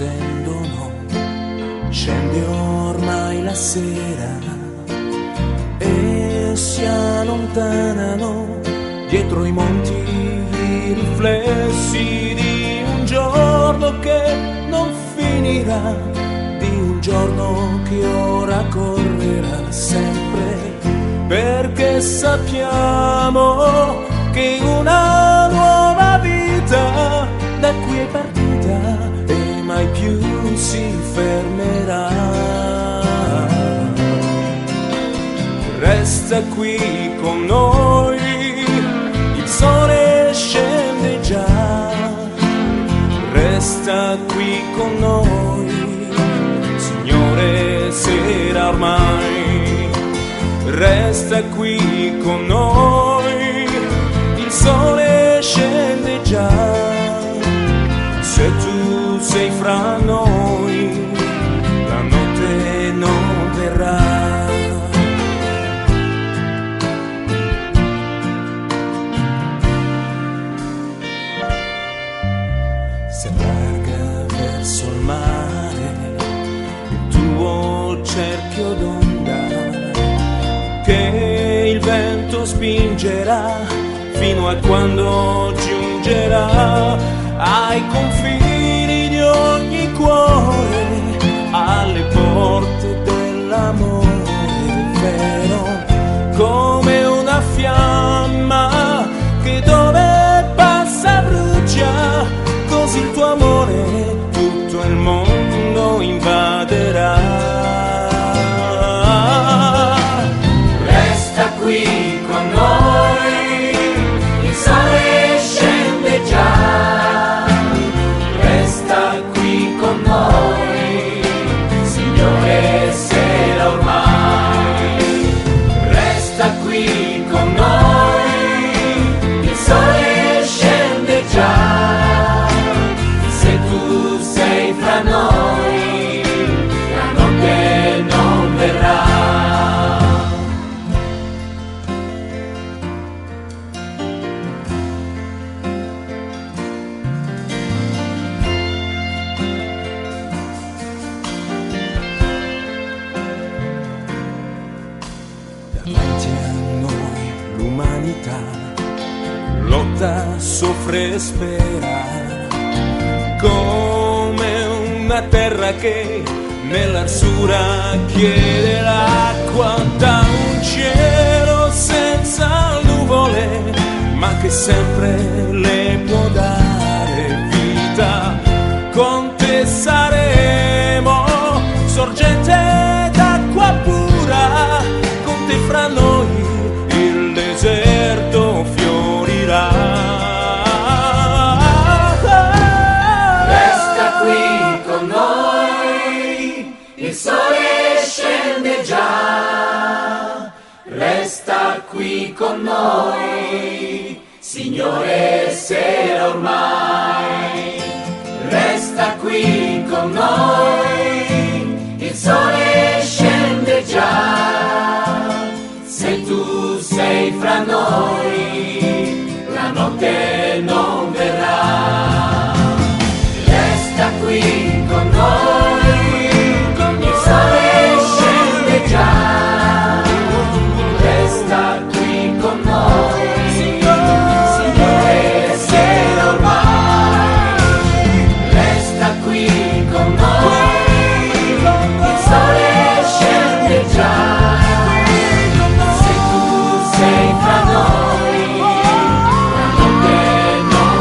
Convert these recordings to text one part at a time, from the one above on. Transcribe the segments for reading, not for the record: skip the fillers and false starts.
stendono, scende ormai la sera e si allontanano dietro i monti i riflessi di un giorno che non finirà, di un giorno che ora correrà sempre, perché sappiamo che una nuova vita da qui è partita e mai più si fermerà. Resta qui con noi, il sole scende già. Resta qui con noi, Signore, sera ormai. Resta qui con noi, il sole scende già. Se tu sei fra noi, la notte non verrà. Si allarga verso il mare il tuo cerchio d'onda, che il vento spingerà fino a quando giungerà ai confini di ogni cuore, alle porte dell'amore vero, come una fiamma che dove passa brucia, così il tuo amore tutto il mondo invaderà. Resta qui con noi, il sole scende già. Resta qui con noi, Signore, sera ormai. Resta qui con noi, il sole scende già. Se tu sei fra noi, la notte non verrà. Davanti a noi l'umanità lotta, soffre e spera, come una terra che nell'arsura chiede l'acqua, da un cielo senza nuvole, ma che sempre le può dare vita. Con te saremo sorgente d'acqua pura, con te fra noi il deserto fiorirà. Resta qui con noi, il sole scende già. Resta qui con noi, Signore, sera ormai. Resta qui con noi, il sole scende già. Se tu sei fra noi, la notte non verrà. Resta qui con noi, il sole scende già. Resta qui con noi, Signore, sera ormai. Resta qui con noi, il sole scende già. Se tu sei fra noi, la notte non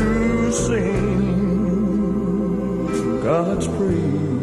to sing God's praise.